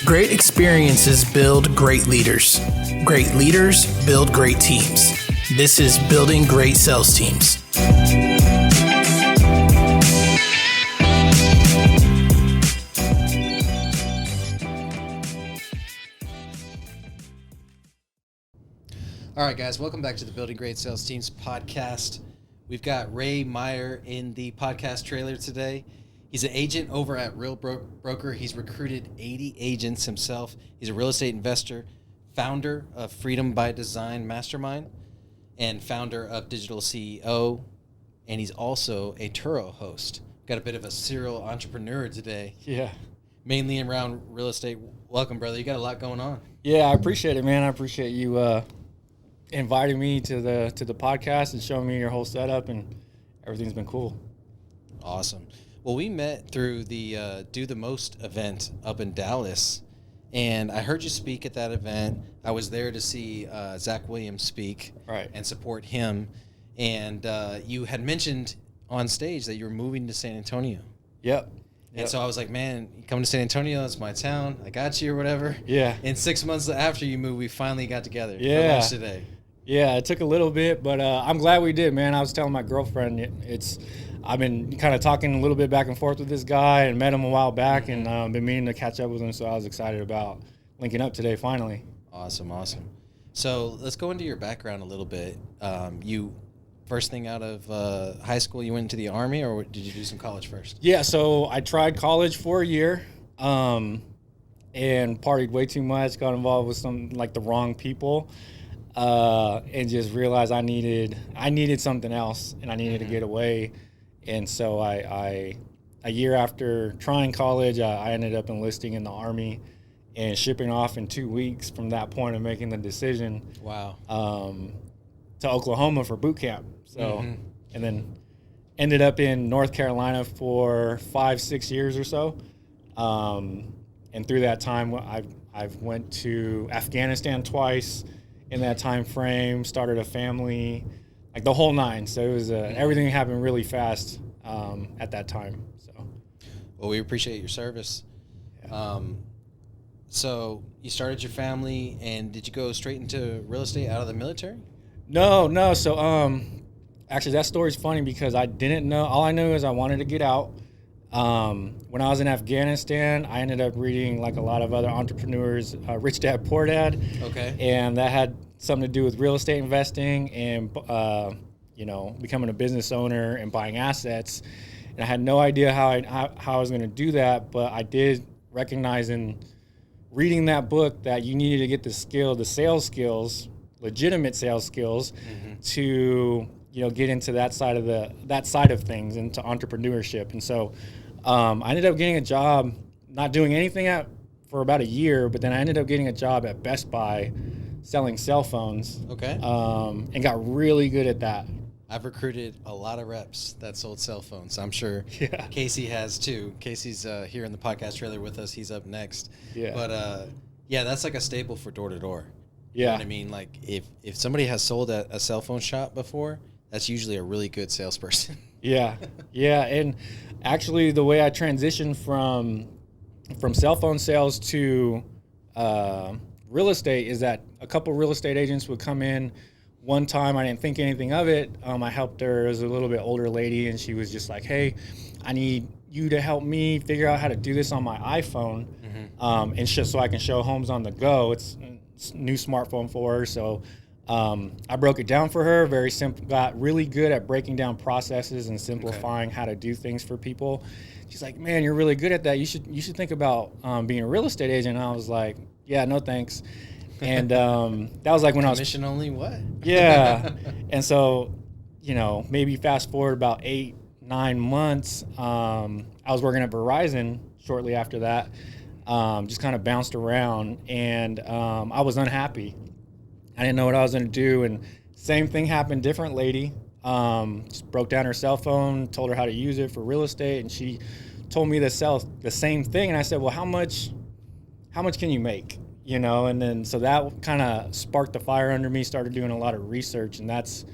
Great experiences build great leaders. Great leaders build great teams. This is Building Great Sales Teams. All right, guys, welcome back to the Building Great Sales Teams podcast. We've got Ray Meyer in the podcast trailer today. He's an agent over at Real Broker. He's recruited 80 agents himself. He's a real estate investor, founder of Freedom by Design Mastermind, and founder of Digital CEO. And he's also a Turo host. Got a bit of a serial entrepreneur today. Yeah. Mainly around real estate. Welcome, brother. You got a lot going on. Yeah, I appreciate it, man. I appreciate you inviting me to the podcast and showing me your whole setup, and everything's been cool. Awesome. Well, we met through the Do the Most event up in Dallas, and I heard you speak at that event. I was there to see Zach Williams speak and support him, and you had mentioned on stage that you were moving to San Antonio. Yep. And so I was like, man, you come to San Antonio, it's my town, I got you or whatever. Yeah. And 6 months after you moved, we finally got together for Yeah. lunch today. Yeah, it took a little bit, but I'm glad we did, man. I was telling my girlfriend, I've been kind of talking a little bit back and forth with this guy and met him a while back, and been meaning to catch up with him, so I was excited about linking up today finally. Awesome. So let's go into your background a little bit. You first thing out of high school, you went into the Army, or did you do some college first? Yeah, so I tried college for a year and partied way too much, got involved with some, like, the wrong people. And just realized I needed something else, and I needed to get away. And so a year after trying college, I ended up enlisting in the Army and shipping off in 2 weeks from that point of making the decision. Wow. To Oklahoma for boot camp. So, and then ended up in North Carolina for 5-6 years or so. And through that time, I've went to Afghanistan twice. In that time frame, started a family, like the whole nine. So it was everything happened really fast at that time. So, well, we appreciate your service. Yeah. So you started your family, and did you go straight into real estate out of the military? No. So actually, that story's funny because I didn't know. All I knew is I wanted to get out. When I was in Afghanistan, I ended up reading, like a lot of other entrepreneurs, Rich Dad, Poor Dad. Okay. And that had something to do with real estate investing and, becoming a business owner and buying assets. And I had no idea how I was going to do that, but I did recognize in reading that book that you needed to get the sales skills, legitimate sales skills, to get into that side of things, into entrepreneurship. And so I ended up getting a job, not doing anything for about a year, but then I ended up getting a job at Best Buy selling cell phones. Okay. And got really good at that. I've recruited a lot of reps that sold cell phones. I'm sure Yeah. Casey has too. Casey's here in the podcast trailer with us. He's up next. Yeah. But that's like a staple for door to door. Yeah. You know what I mean? Like if somebody has sold at a cell phone shop before, that's usually a really good salesperson. Yeah. And actually the way I transitioned from cell phone sales to real estate is that a couple real estate agents would come in. One time I didn't think anything of it. I helped her. It was a little bit older lady, and she was just like, hey, I need you to help me figure out how to do this on my iPhone, and so I can show homes on the go. It's a new smartphone for her, so I broke it down for her. Very simple. Got really good at breaking down processes and simplifying how to do things for people. She's like, man, you're really good at that. You should think about being a real estate agent. And I was like, yeah, no thanks. And that was like when Commission only what? Yeah. And so, maybe fast forward about 8-9 months, I was working at Verizon shortly after that. Just kind of bounced around, and I was unhappy. I didn't know what I was going to do, and same thing happened, different lady. Just broke down her cell phone, told her how to use it for real estate, and she told me to sell the same thing. And I said, well, how much can you make? And then so that kind of sparked the fire under me, started doing a lot of research, and that's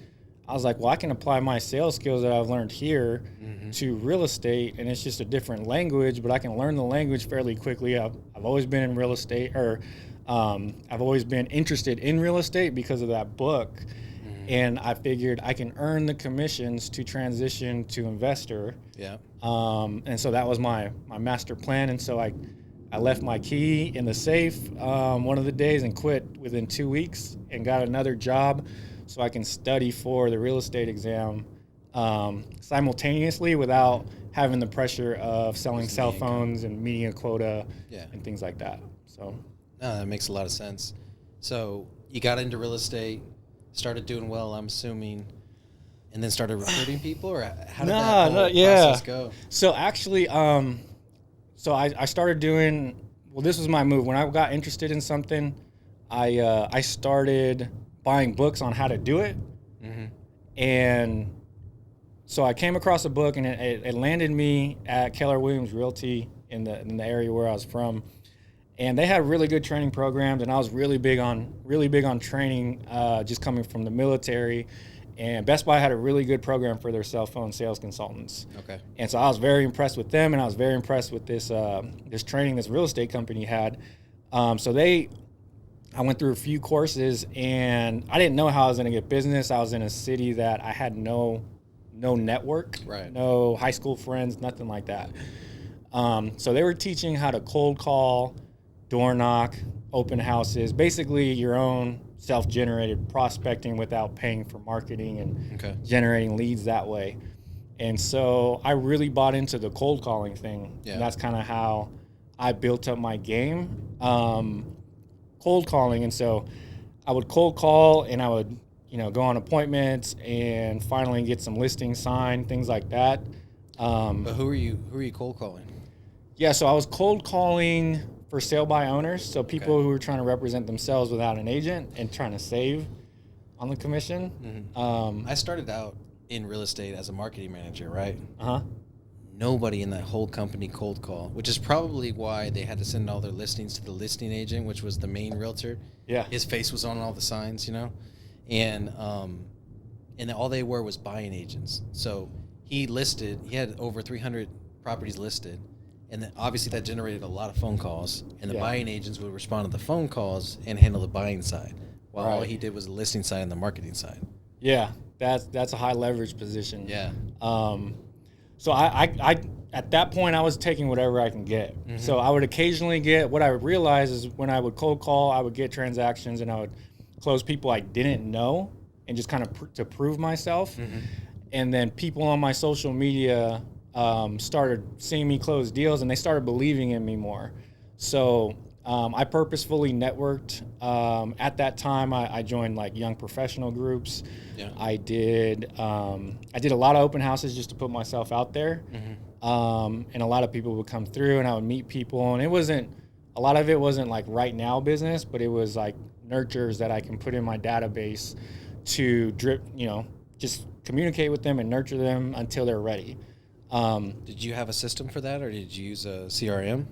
I was like, well, I can apply my sales skills that I've learned here to real estate, and it's just a different language, but I can learn the language fairly quickly. I've always been in real estate, or I've always been interested in real estate because of that book. And I figured I can earn the commissions to transition to investor. Yeah. And so that was my master plan. And so I left my key in the safe one of the days and quit within 2 weeks and got another job so I can study for the real estate exam simultaneously without having the pressure of selling cell phones and meeting a quota and things like that. So no, that makes a lot of sense. So you got into real estate, started doing well, I'm assuming, and then started recruiting people, or how did that whole process go? So actually, so I started doing, well, this was my move. When I got interested in something, I started buying books on how to do it. And so I came across a book, and it landed me at Keller Williams Realty in the area where I was from. And they had really good training programs, and I was really big on training, just coming from the military. And Best Buy had a really good program for their cell phone sales consultants. Okay. And so I was very impressed with them, and I was very impressed with this training this real estate company had. I went through a few courses, and I didn't know how I was going to get business. I was in a city that I had no network, right, no high school friends, nothing like that. So they were teaching how to cold call, door knock, open houses, basically your own self-generated prospecting without paying for marketing and generating leads that way. And so I really bought into the cold calling thing. Yeah. And that's kind of how I built up my game, cold calling. And so I would cold call, and I would, go on appointments and finally get some listings signed, things like that. But who are you cold calling? Yeah, so I was cold calling for sale by owners, so people who were trying to represent themselves without an agent and trying to save on the commission. I started out in real estate as a marketing manager, right? Nobody in that whole company cold call, which is probably why they had to send all their listings to the listing agent, which was the main realtor. Yeah. His face was on all the signs, and all they were was buying agents. So he had over 300 properties listed. And then obviously that generated a lot of phone calls, and the buying agents would respond to the phone calls and handle the buying side, while all he did was the listing side and the marketing side. Yeah, that's a high leverage position. Yeah. So I at that point I was taking whatever I can get. So I would occasionally get, what I would realize is when I would cold call, I would get transactions, and I would close people I didn't know, and just kind of to prove myself. And then people on my social media started seeing me close deals, and they started believing in me more. So I purposefully networked. At that time, I joined like young professional groups. Yeah. I did a lot of open houses just to put myself out there. And a lot of people would come through, and I would meet people, and a lot of it wasn't like right now business, but it was like nurtures that I can put in my database to just communicate with them and nurture them until they're ready. Did you have a system for that, or did you use a CRM?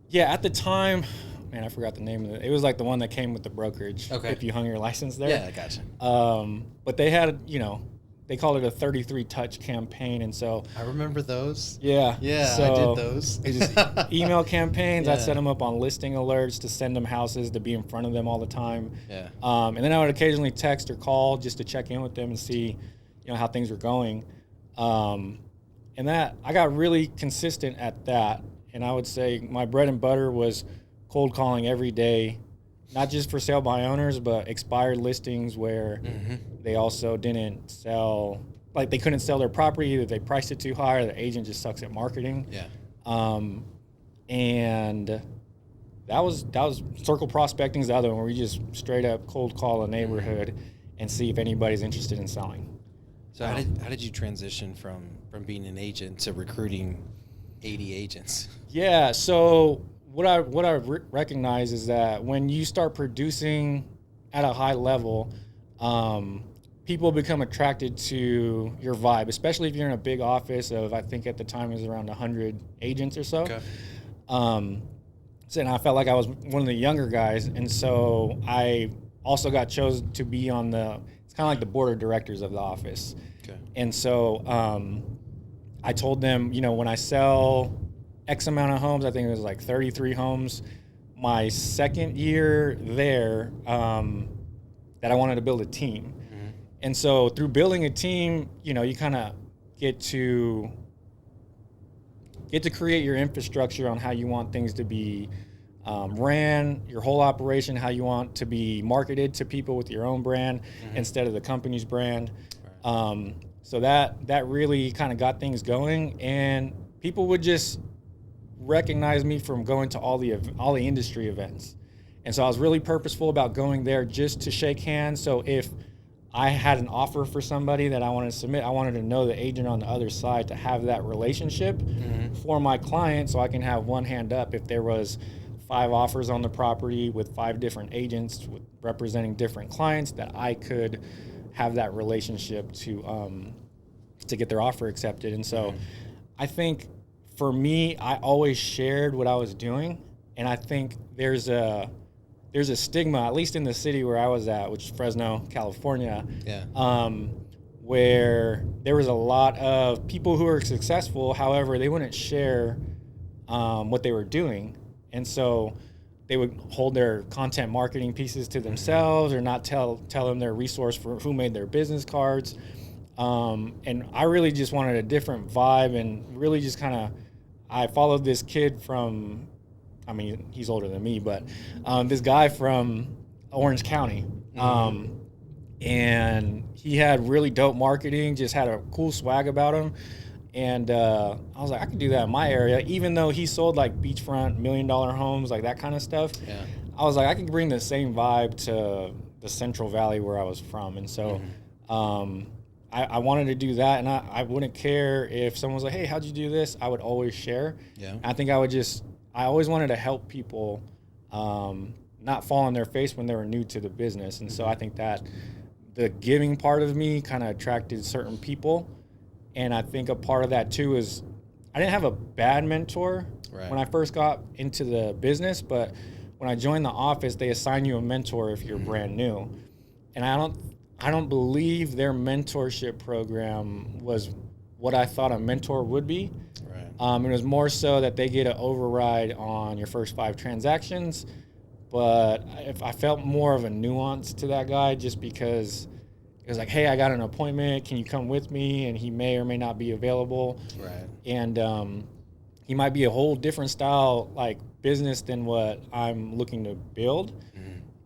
Yeah, at the time, man, I forgot the name of it. It was like the one that came with the brokerage. Okay. If you hung your license there. Yeah, I gotcha. But they had, they called it a 33 touch campaign, and so I remember those. Yeah. Yeah, so I did those. It just email campaigns. I'd set them up on listing alerts to send them houses to be in front of them all the time. Yeah. And then I would occasionally text or call just to check in with them and see, how things were going. And that I got really consistent at that. And I would say my bread and butter was cold calling every day, not just for sale by owners, but expired listings where they also didn't sell, like they couldn't sell their property, either they priced it too high or the agent just sucks at marketing. Yeah. And that was circle prospecting is the other one, where we just straight up cold call a neighborhood and see if anybody's interested in selling. So how did you transition from being an agent to recruiting 80 agents? Yeah, so what I recognize is that when you start producing at a high level, people become attracted to your vibe, especially if you're in a big office of, I think at the time it was around 100 agents or so. Okay. And I felt like I was one of the younger guys, and so I also got chosen to be on the it's kind of like the board of directors of the office. Okay. And so I told them, you know, when I sell X amount of homes, I think it was like 33 homes, my second year there, that I wanted to build a team. Mm-hmm. And so through building a team, you know, you kind of get to create your infrastructure on how you want things to be ran, your whole operation, how you want to be marketed to people with your own brand instead of the company's brand. Right. So that really kind of got things going, and people would just recognize me from going to all the industry events. And so I was really purposeful about going there just to shake hands. So if I had an offer for somebody that I wanted to submit, I wanted to know the agent on the other side to have that relationship for my client, so I can have one hand up if there was 5 offers on the property with 5 different agents representing different clients, that I could have that relationship to get their offer accepted. And so I think for me, I always shared what I was doing, and I think there's a stigma, at least in the city where I was at, which is Fresno, California, where there was a lot of people who were successful. However, they wouldn't share what they were doing. And so they would hold their content marketing pieces to themselves, or not tell them their resource for who made their business cards. And I really just wanted a different vibe, and really just I followed this kid from, I mean, he's older than me, but this guy from Orange County. And he had really dope marketing, just had a cool swag about him. And I was like, I could do that in my area, even though he sold like beachfront $1 million homes, like that kind of stuff. Yeah. I was like, I could bring the same vibe to the Central Valley where I was from. And so I wanted to do that, and I wouldn't care if someone was like, hey, how'd you do this? I would always share. Yeah. I think I always wanted to help people not fall on their face when they were new to the business. And so I think that the giving part of me kind of attracted certain people. And I think a part of that too is I didn't have a bad mentor when I first got into the business, but when I joined the office, they assign you a mentor if you're brand new. And I don't believe their mentorship program was what I thought a mentor would be. Right. It was more so that they get an override on your first 5 transactions. But I felt more of a nuance to that guy, just because it was like, hey, I got an appointment. Can you come with me? And he may or may not be available. Right. And he might be a whole different style, like, business than what I'm looking to build.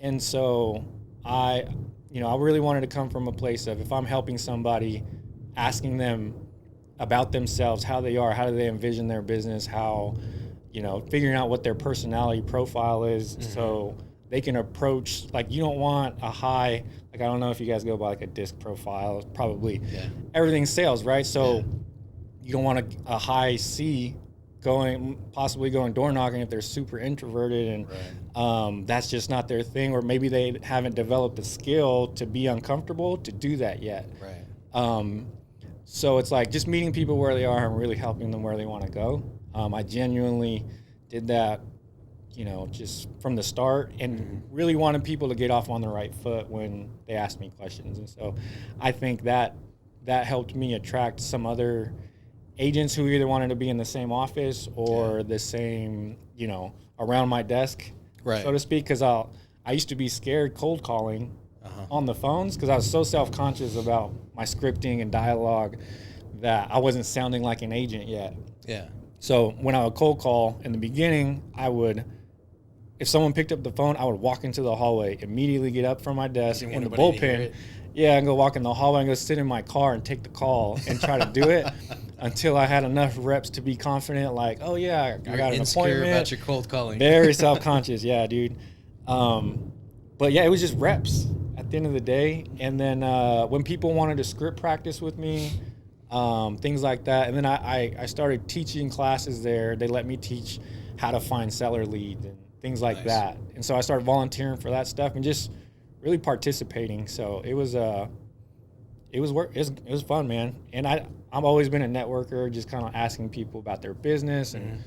And so I really wanted to come from a place of, if I'm helping somebody, asking them about themselves, how they are, how do they envision their business, how, figuring out what their personality profile is, so they can approach, like, you don't want a high, like, I don't know if you guys go by like a disc profile, probably everything's sales, right? So you don't want a high C possibly going door knocking if they're super introverted, and that's just not their thing, or maybe they haven't developed the skill to be uncomfortable to do that yet. Right. So it's like just meeting people where they are and really helping them where they want to go. I genuinely did that, just from the start, and really wanted people to get off on the right foot when they asked me questions. And so I think that helped me attract some other agents who either wanted to be in the same office or the same, around my desk, so to speak, because I used to be scared cold calling on the phones, because I was so self-conscious about my scripting and dialogue that I wasn't sounding like an agent yet. Yeah. So when I would cold call in the beginning, if someone picked up the phone, I would walk into the hallway, immediately get up from my desk in the bullpen, and go walk in the hallway and go sit in my car and take the call and try to do it until I had enough reps to be confident, like, oh yeah, I got an appointment. About your cold calling. Very self-conscious, yeah, dude. But yeah, it was just reps at the end of the day. And then when people wanted to script practice with me, things like that. And then I started teaching classes there. They let me teach how to find seller leads and things like that. And so I started volunteering for that stuff and just really participating. So it was fun, man. And I've always been a networker, just kind of asking people about their business and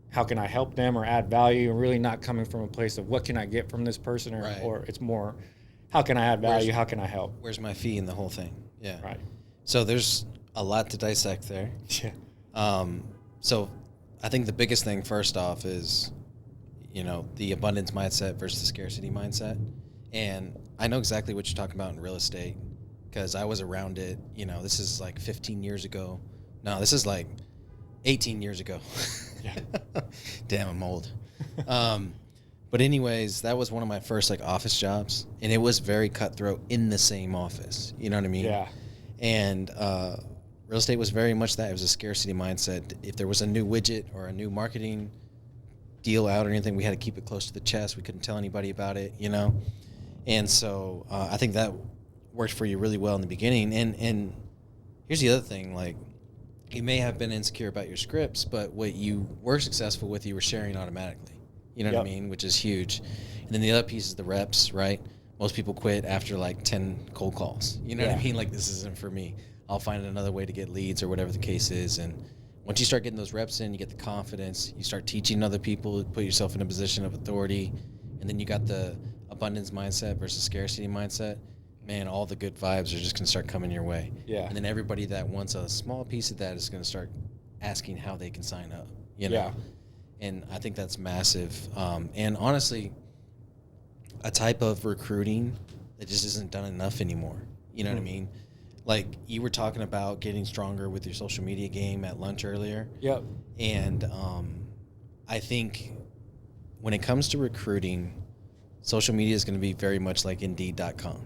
how can I help them or add value, and really not coming from a place of what can I get from this person, or it's more, how can I add value? How can I help? Where's my fee in the whole thing? Yeah. Right. So there's a lot to dissect there. Yeah. So I think the biggest thing first off is, the abundance mindset versus the scarcity mindset. And I know exactly what you're talking about in real estate because I was around it. This is like 15 years ago. No, this is like 18 years ago. Yeah. Damn, I'm old. But anyways, that was one of my first like office jobs, and it was very cutthroat in the same office. You know what I mean? Yeah. And real estate was very much that. It was a scarcity mindset. If there was a new widget or a new marketing deal out or anything, we had to keep it close to the chest. We couldn't tell anybody about it, And so I think that worked for you really well in the beginning. And here's the other thing, like, you may have been insecure about your scripts, but what you were successful with, you were sharing automatically. You know what I mean? Which is huge. And then the other piece is the reps, right? Most people quit after like 10 cold calls. You know what I mean? Like, this isn't for me. I'll find another way to get leads or whatever the case is. And once you start getting those reps in, you get the confidence. You start teaching other people, put yourself in a position of authority. And then you got the abundance mindset versus scarcity mindset. Man, all the good vibes are just going to start coming your way. Yeah. And then everybody that wants a small piece of that is going to start asking how they can sign up. Yeah. And I think that's massive. And honestly, a type of recruiting that just isn't done enough anymore. You know what I mean? Like, you were talking about getting stronger with your social media game at lunch earlier. Yep. And I think when it comes to recruiting, social media is going to be very much like Indeed.com,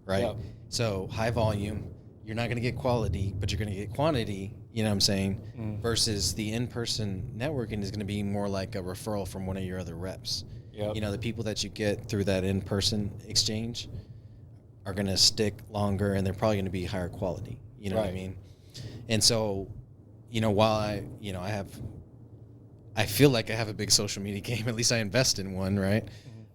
right? Yep. So high volume, you're not going to get quality, but you're going to get quantity, you know what I'm saying? Versus the in-person networking is going to be more like a referral from one of your other reps. Yep. The people that you get through that in-person exchange are going to stick longer, and they're probably going to be higher quality. You know what I mean? And so, while I feel like I have a big social media game, at least I invest in one, right?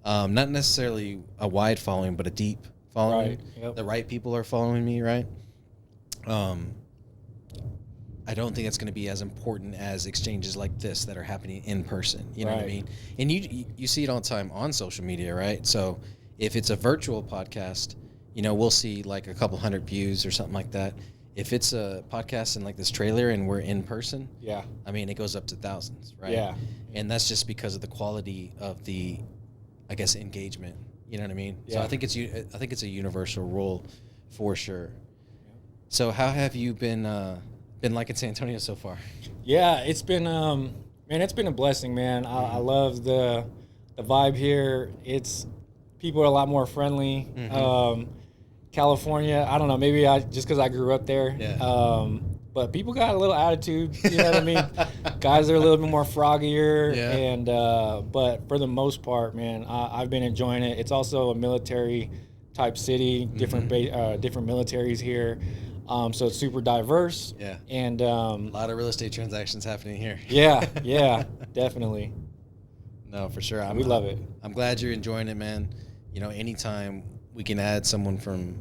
Not necessarily a wide following, but a deep following. Right. Yep. The right people are following me, right? I don't think it's going to be as important as exchanges like this that are happening in person. You know what I mean? And you see it all the time on social media, right? So if it's a virtual podcast, we'll see like a couple hundred views or something like that. If it's a podcast in like this trailer and we're in person, I mean, it goes up to thousands, right? Yeah. And that's just because of the quality of the, I guess, engagement. You know what I mean? Yeah. So I think it's a universal rule for sure. So how have you been liking San Antonio so far? Yeah, it's been man, it's been a blessing, man. I love the vibe here. People are a lot more friendly. California, I don't know, maybe just because I grew up there. Yeah. But people got a little attitude, you know what I mean? Guys are a little bit more froggier, and but for the most part, man, I've been enjoying it. It's also a military type city, different militaries here. So it's super diverse. Yeah. And a lot of real estate transactions happening here. Yeah, definitely. No, for sure. We love it. I'm glad you're enjoying it, man. Anytime we can add someone from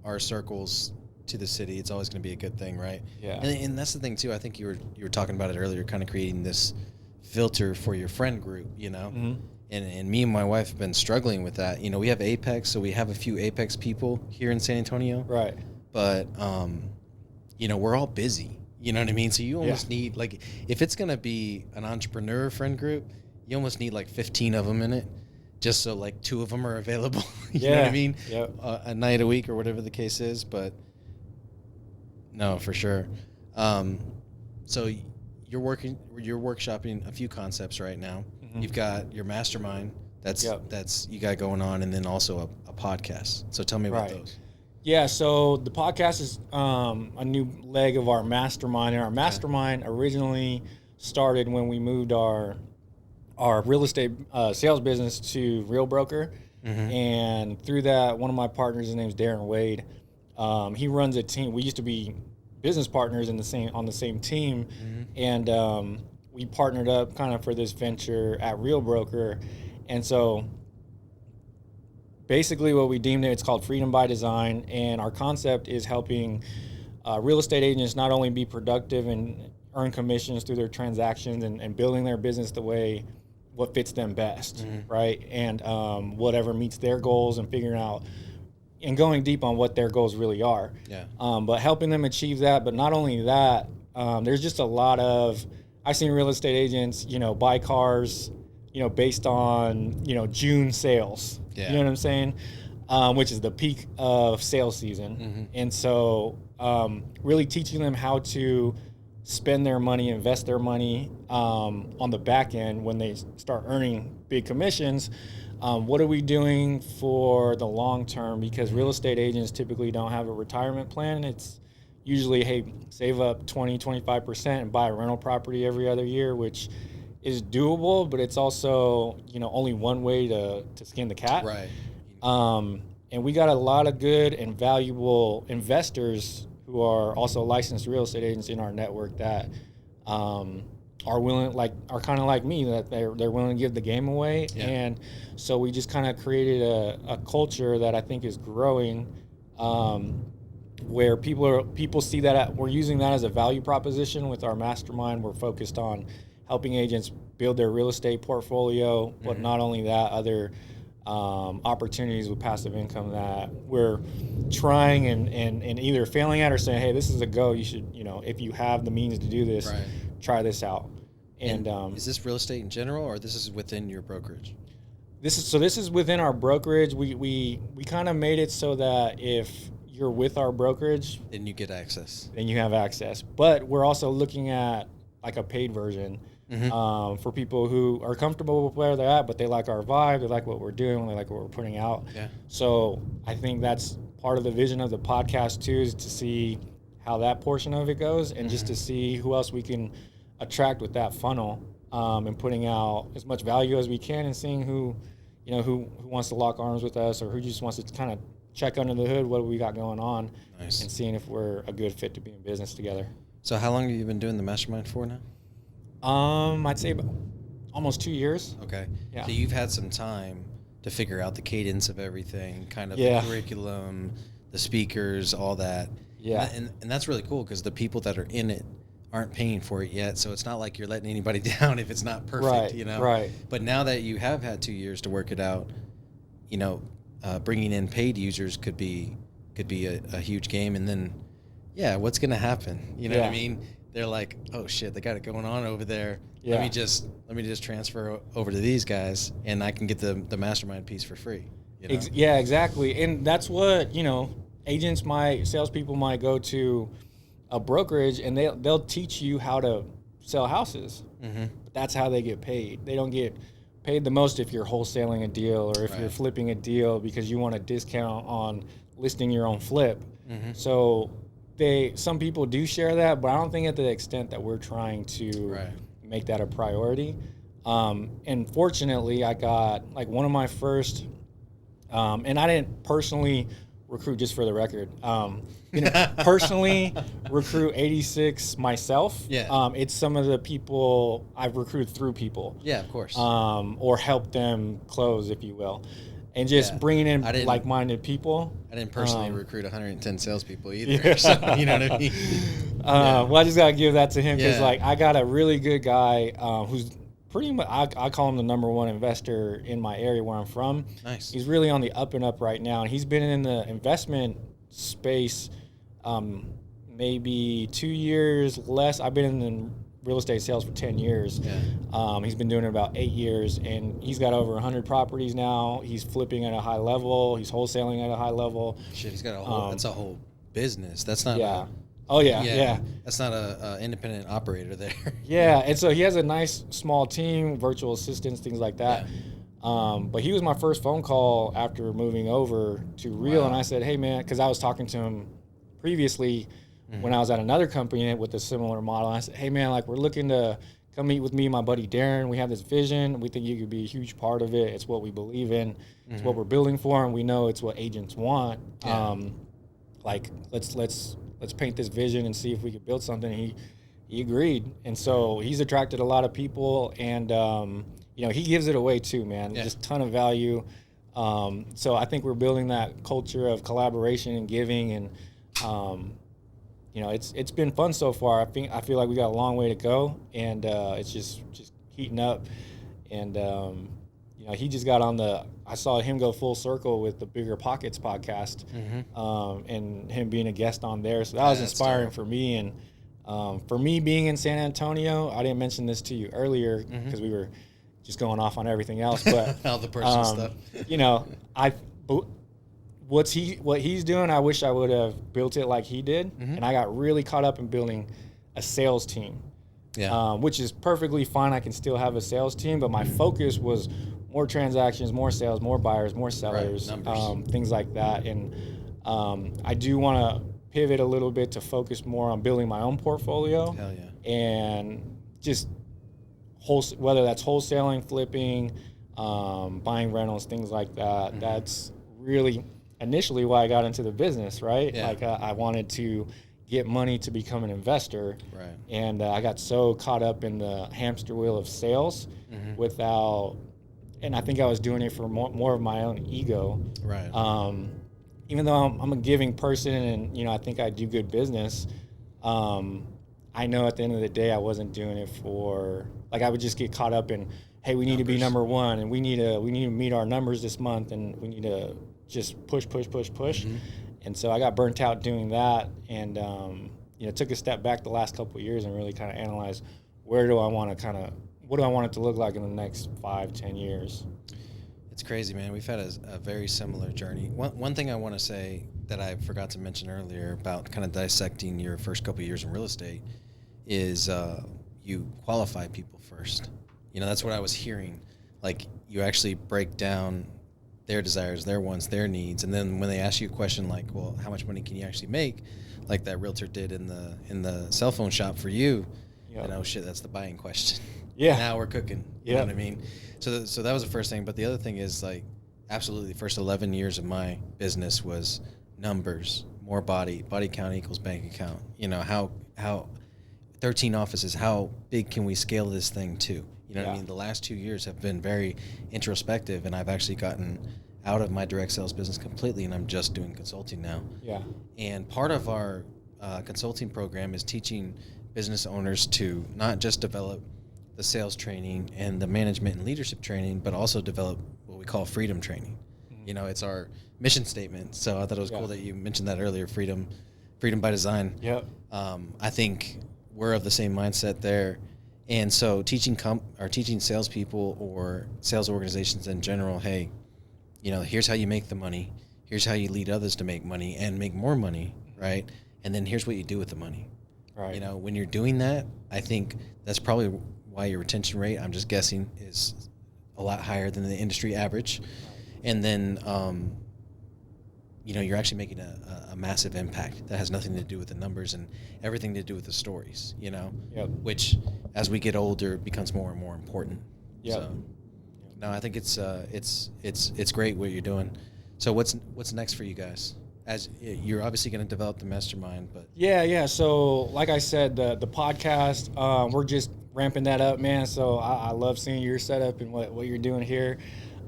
our circles to the city, it's always going to be a good thing, right? Yeah. And that's the thing too. I think you were talking about it earlier, kind of creating this filter for your friend group, And me and my wife have been struggling with that. We have Apex, so we have a few Apex people here in San Antonio. Right. But we're all busy. You know what I mean? So you almost need, like, if it's going to be an entrepreneur friend group, you almost need like 15 of them in it, just so like 2 of them are available. You know what I mean? Yep. A night a week or whatever the case is. But no, for sure. So you're workshopping a few concepts right now. You've got your mastermind that's you got going on, and then also a podcast. So tell me about those. Yeah, so the podcast is a new leg of our mastermind, and our mastermind originally started when we moved our real estate sales business to Real Broker, and through that, one of my partners, his name's Darren Wade, he runs a team. We used to be business partners on the same team, and we partnered up kind of for this venture at Real Broker, and so basically what we deemed it's called Freedom by Design, and our concept is helping real estate agents not only be productive and earn commissions through their transactions and building their business the way what fits them best, right? And whatever meets their goals, and figuring out and going deep on what their goals really are. Yeah. But helping them achieve that. But not only that, there's just a lot of, I've seen real estate agents, buy cars, based on, June sales. Yeah. You know what I'm saying? Which is the peak of sales season. And so really teaching them how to spend their money, invest their money on the back end when they start earning big commissions. What are we doing for the long term? Because real estate agents typically don't have a retirement plan. It's usually, hey, save up 20-25% and buy a rental property every other year, which is doable, but it's also, only one way to skin the cat. Right. And we got a lot of good and valuable investors who are also licensed real estate agents in our network that are willing, are kind of like me, that they're willing to give the game away. Yeah. And so we just kind of created a culture that I think is growing, where people see that we're using that as a value proposition with our mastermind. We're focused on helping agents build their real estate portfolio, but not only that, other opportunities with passive income that we're trying and either failing at or saying, hey, this is a go. You should, if you have the means to do this, Right. try this out. And is this real estate in general, or this is within your brokerage? This is within our brokerage. We kind of made it so that if you're with our brokerage, Then you get access. then you have access. But we're also looking at like a paid version for people who are comfortable with where they're at, but they like our vibe, they like what we're doing, they like what we're putting out. Yeah. So I think that's part of the vision of the podcast too, is to see how that portion of it goes, and just to see who else we can attract with that funnel, and putting out as much value as we can, and seeing who wants to lock arms with us, or who just wants to kind of check under the hood what we got going on. Nice. And seeing if we're a good fit to be in business together. So how long have you been doing the mastermind for now? I'd say about almost 2 years. Okay. Yeah. So you've had some time to figure out the cadence of everything, kind of Yeah. the curriculum, the speakers, all that. Yeah. And that's really cool, because the people that are in it aren't paying for it yet. So it's not like you're letting anybody down if it's not perfect, Right, right. But now that you have had 2 years to work it out, bringing in paid users could be a huge game. And then, what's going to happen? You know what I mean? They're like, oh shit, they got it going on over there. Yeah. Let me just transfer over to these guys, and I can get the mastermind piece for free. Yeah, exactly. And that's what, salespeople might go to a brokerage, and they'll teach you how to sell houses. But that's how they get paid. They don't get paid the most if you're wholesaling a deal, or if you're flipping a deal because you want a discount on listing your own flip. So some people do share that, but I don't think at the extent that we're trying to make that a priority. And fortunately, I got one of my first, and I didn't personally recruit, just for the record. Personally recruit 86 myself. Yeah. It's some of the people I've recruited through people. Yeah, of course. Or help them close, if you will. And just bringing in like-minded people. I didn't personally recruit 110 salespeople either. So, you know what I mean? Well, I just got to give that to him, because I got a really good guy who's pretty much, I call him the number one investor in my area where I'm from. Nice. He's really on the up and up right now. And he's been in the investment space maybe 2 years less. I've been in the real estate sales for 10 years. Yeah. He's been doing it about 8 years, and he's got over 100 properties now. He's flipping at a high level. He's wholesaling at a high level. Shit, he's got a whole, that's a whole business. That's not that's not a independent operator there. Yeah, and so he has a nice small team, virtual assistants, things like that. But he was my first phone call after moving over to Real, and I said, hey, man, because I was talking to him previously when I was at another company with a similar model. I said, hey, man, we're looking to come meet with me and my buddy Darren. We have this vision. We think you could be a huge part of it. It's what we believe in. It's what we're building for, and we know it's what agents want. Let's paint this vision and see if we could build something. And he agreed, and so he's attracted a lot of people, and he gives it away too, man. Just ton of value. So I think we're building that culture of collaboration and giving, and it's been fun so far. I feel like we got a long way to go, and it's just heating up. And you know, he just got on I saw him go full circle with the Bigger Pockets podcast, and him being a guest on there. So that was inspiring for me. And for me being in San Antonio, I didn't mention this to you earlier because we were just going off on everything else. But all the personal stuff. You know, what he's doing, I wish I would have built it like he did. And I got really caught up in building a sales team. Yeah. Which is perfectly fine. I can still have a sales team, but my focus was more transactions, more sales, more buyers, more sellers, things like that. And I do want to pivot a little bit to focus more on building my own portfolio. Hell yeah. And just whether that's wholesaling, flipping, buying rentals, things like that. That's really initially why I got into the business, right? Yeah. Like I wanted to get money to become an investor. Right. And I got so caught up in the hamster wheel of sales and I think I was doing it for more of my own ego. Right. Even though I'm a giving person and, you know, I think I do good business, I know at the end of the day I wasn't doing it for, like, I would just get caught up in, hey, we need to be number one, and we need to meet our numbers this month, and we need to just push. And so I got burnt out doing that, and you know, took a step back the last couple of years and really kind of analyzed what do I want it to look like in the next 5-10 years. It's crazy, man. We've had a very similar journey. One thing I want to say that I forgot to mention earlier about kind of dissecting your first couple of years in real estate is you qualify people first. You know, that's what I was hearing. Like, you actually break down their desires, their wants, their needs, and then when they ask you a question like, well, how much money can you actually make, like that realtor did in the cell phone shop for you, you know, shit, that's the buying question. Yeah. Now we're cooking. You know what I mean? So that was the first thing. But the other thing is, like, absolutely, the first 11 years of my business was numbers, more body count equals bank account. You know, how 13 offices, how big can we scale this thing to? You know what I mean? The last 2 years have been very introspective, and I've actually gotten out of my direct sales business completely, and I'm just doing consulting now. Yeah. And part of our consulting program is teaching business owners to not just develop the sales training and the management and leadership training, but also develop what we call freedom training. You know, it's our mission statement. So I thought it was cool that you mentioned that earlier, freedom by design. Yep. I think we're of the same mindset there. And so teaching salespeople or sales organizations in general, hey, you know, here's how you make the money. Here's how you lead others to make money and make more money, right? And then here's what you do with the money. Right. You know, when you're doing that, I think that's probably why your retention rate, I'm just guessing, is a lot higher than the industry average. And then, you know, you're actually making a massive impact that has nothing to do with the numbers and everything to do with the stories, you know, which as we get older becomes more and more important. So, no, I think it's great what you're doing. So what's next for you guys? As you're obviously going to develop the mastermind, but so like I said, the podcast, we're just ramping that up, man. So I love seeing your setup and what you're doing here.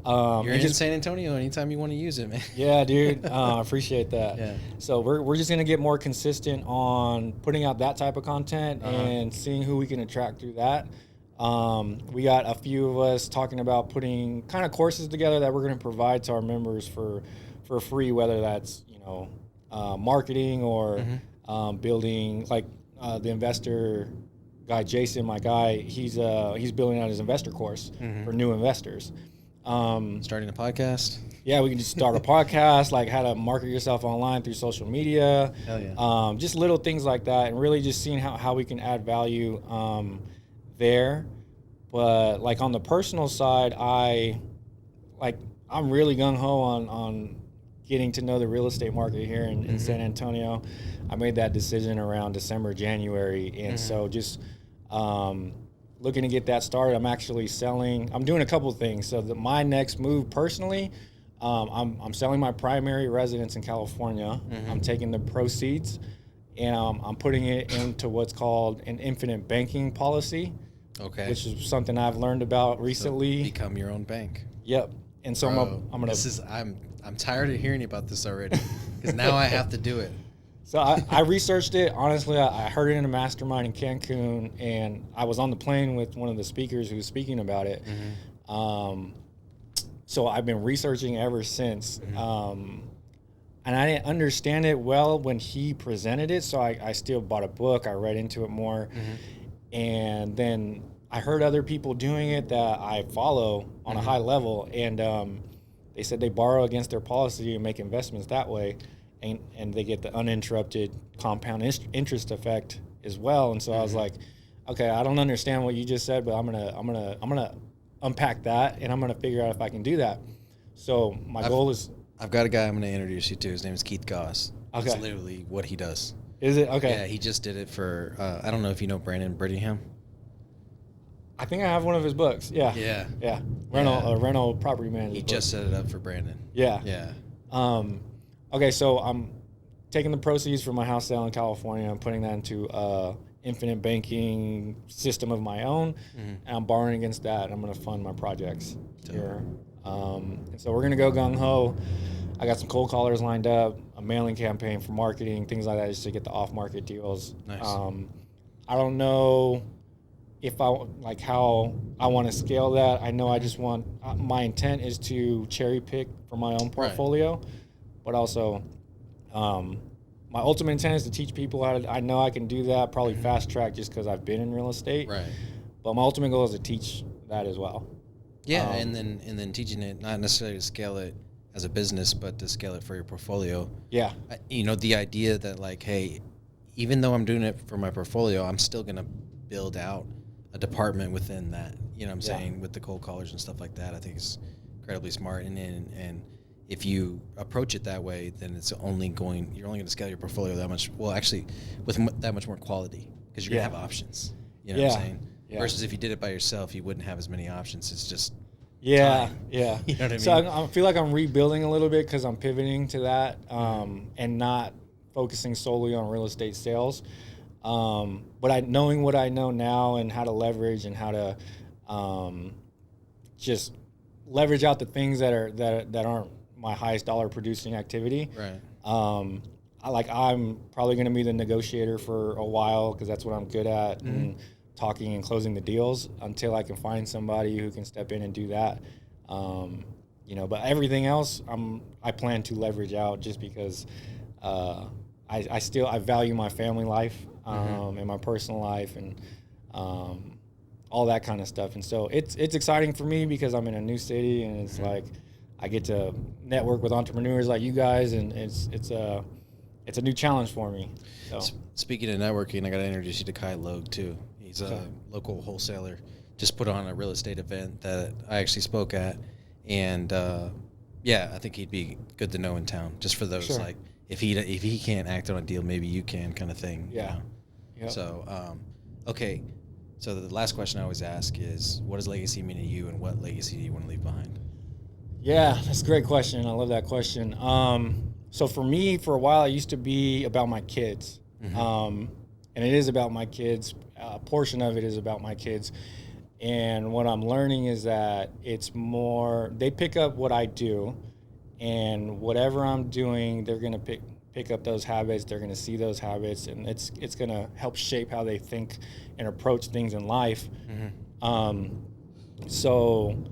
You're in San Antonio anytime you want to use it, man. Yeah, dude. I appreciate that. Yeah. So we're just gonna get more consistent on putting out that type of content and seeing who we can attract through that. We got a few of us talking about putting kind of courses together that we're gonna provide to our members for free, whether that's, you know, marketing or building, like the investor guy, Jason, my guy, he's building out his investor course for new investors. Starting a podcast. Yeah, we can just start a podcast, like how to market yourself online through social media. Hell yeah. Just little things like that, and really just seeing how we can add value there. But like on the personal side, I'm really gung ho on getting to know the real estate market here in San Antonio. I made that decision around December, January, and so just looking to get that started. I'm actually I'm doing a couple of things. So my next move personally, I'm selling my primary residence in California. I'm taking the proceeds and I'm putting it into what's called an infinite banking policy. Okay. Which is something I've learned about recently. So become your own bank. Yep. And so I'm gonna. I'm tired of hearing about this already because now I have to do it. So I researched it. Honestly, I heard it in a mastermind in Cancun, and I was on the plane with one of the speakers who was speaking about it. So I've been researching ever since. And I didn't understand it well when he presented it, so I still bought a book. I read into it more. And then I heard other people doing it that I follow on a high level, and they said they borrow against their policy and make investments that way, and they get the uninterrupted compound interest effect as well. And so I was like, okay, I don't understand what you just said, but I'm gonna unpack that, and I'm gonna figure out if I can do that. So my goal is. I've got a guy I'm going to introduce you to. His name is Keith Goss. Okay. That's literally what he does. Is it? Okay. Yeah, he just did it for, I don't know if you know Brandon Brittingham. I think I have one of his books. Yeah. Yeah. Rental property manager. He just set it up for Brandon. Yeah. Yeah. Okay, so I'm taking the proceeds from my house sale in California. I'm putting that into infinite banking system of my own, and I'm borrowing against that. I'm going to fund my projects here. And so we're going to go gung-ho. I got some cold callers lined up, a mailing campaign for marketing, things like that, just to get the off-market deals. Nice. I don't know how I want to scale that. I know I just want, my intent is to cherry pick for my own portfolio, but also my ultimate intent is to teach people how to, I know I can do that, probably fast track just because I've been in real estate. Right. But my ultimate goal is to teach that as well. Yeah, and then teaching it, not necessarily to scale it as a business, but to scale it for your portfolio. Yeah. The idea that, like, hey, even though I'm doing it for my portfolio, I'm still going to build out a department within that, you know what I'm saying, with the cold callers and stuff like that. I think it's incredibly smart. And if you approach it that way, then you're only going to scale your portfolio that much, well, actually, with that much more quality, because you're going to have options. You know what I'm saying? Yeah. Versus if you did it by yourself, you wouldn't have as many options. It's just time. Yeah. You know what I mean? So I feel like I'm rebuilding a little bit because I'm pivoting to that and not focusing solely on real estate sales. But knowing what I know now and how to leverage and how to just leverage out the things that aren't my highest dollar producing activity. Right. I'm probably going to be the negotiator for a while because that's what I'm good at. And talking and closing the deals until I can find somebody who can step in and do that. But everything else I plan to leverage out just because I value my family life and my personal life and all that kind of stuff. And so it's exciting for me because I'm in a new city and it's like I get to network with entrepreneurs like you guys, and it's a new challenge for me. So. Speaking of networking, I got to introduce you to Kai Logue too. He's a local wholesaler. Just put on a real estate event that I actually spoke at, and I think he'd be good to know in town. Just for those like if he can't act on a deal, maybe you can, kind of thing. Yeah. You know? Yep. So okay. So the last question I always ask is, what does legacy mean to you, and what legacy do you want to leave behind? Yeah, that's a great question. I love that question. So for me, for a while, it used to be about my kids. And it is about my kids. A portion of it is about my kids. And what I'm learning is that it's more, they pick up what I do, and whatever I'm doing, they're going to pick up those habits. They're going to see those habits, and it's going to help shape how they think and approach things in life. So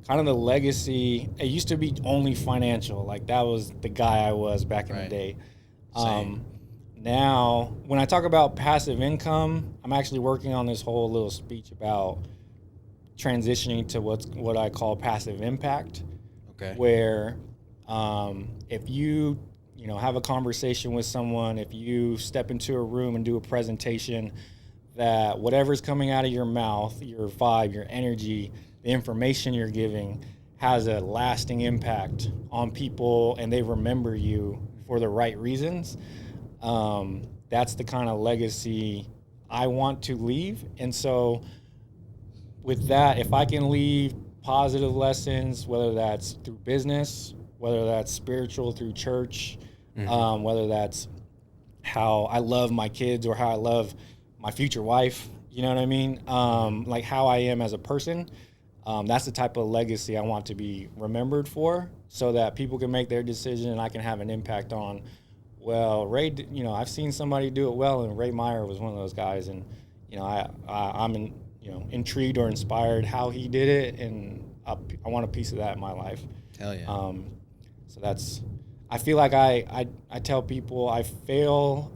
kind of the legacy, it used to be only financial. Like that was the guy I was back in the day. Now, when I talk about passive income, I'm actually working on this whole little speech about transitioning to what I call passive impact. Okay. Where if you have a conversation with someone, if you step into a room and do a presentation, that whatever's coming out of your mouth, your vibe, your energy, the information you're giving has a lasting impact on people, and they remember you for the right reasons. That's the kind of legacy I want to leave. And so with that, if I can leave positive lessons, whether that's through business, whether that's spiritual through church, whether that's how I love my kids or how I love my future wife, you know what I mean? Like how I am as a person, that's the type of legacy I want to be remembered for, so that people can make their decision and I can have an impact on, well, Ray, I've seen somebody do it well, and Ray Meyer was one of those guys, and I'm intrigued or inspired how he did it, and I want a piece of that in my life. Hell yeah. So I feel like I tell people I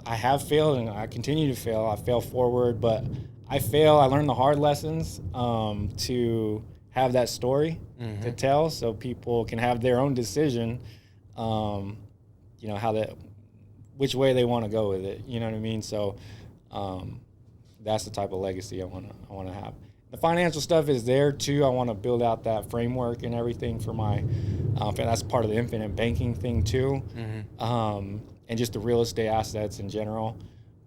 have failed, and I continue to fail. I fail forward, but I learn the hard lessons to have that story to tell, so people can have their own decision, which way they want to go with it. You know what I mean? So that's the type of legacy I want to have. The financial stuff is there too. I want to build out that framework and everything for my, that's part of the infinite banking thing too, and just the real estate assets in general.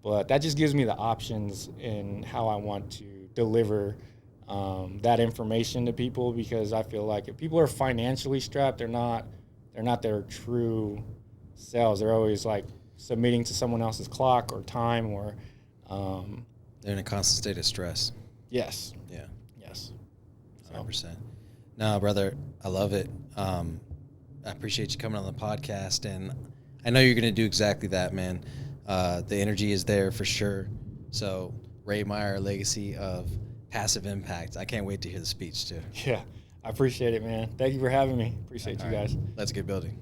But that just gives me the options in how I want to deliver that information to people, because I feel like if people are financially strapped, they're not their true selves. They're always like submitting to someone else's clock or time, or they're in a constant state of stress. Yes. Yeah. Yes. 100%. No, brother, I love it. I appreciate you coming on the podcast, and I know you're going to do exactly that, man. The energy is there for sure. So, Ray Meyer, legacy of passive impact. I can't wait to hear the speech too. Yeah, I appreciate it, man. Thank you for having me. Appreciate you guys. Let's get building.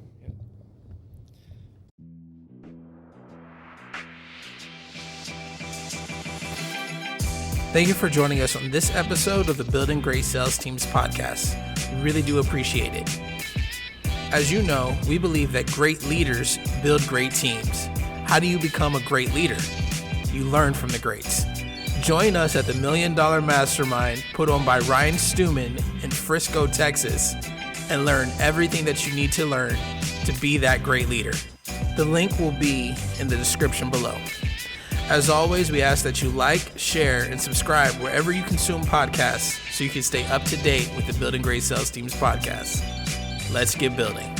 Thank you for joining us on this episode of the Building Great Sales Teams podcast. We really do appreciate it. As you know, we believe that great leaders build great teams. How do you become a great leader? You learn from the greats. Join us at the $1 Million Mastermind put on by Ryan Stewman in Frisco, Texas, and learn everything that you need to learn to be that great leader. The link will be in the description below. As always, we ask that you like, share, and subscribe wherever you consume podcasts so you can stay up to date with the Building Great Sales Teams podcast. Let's get building.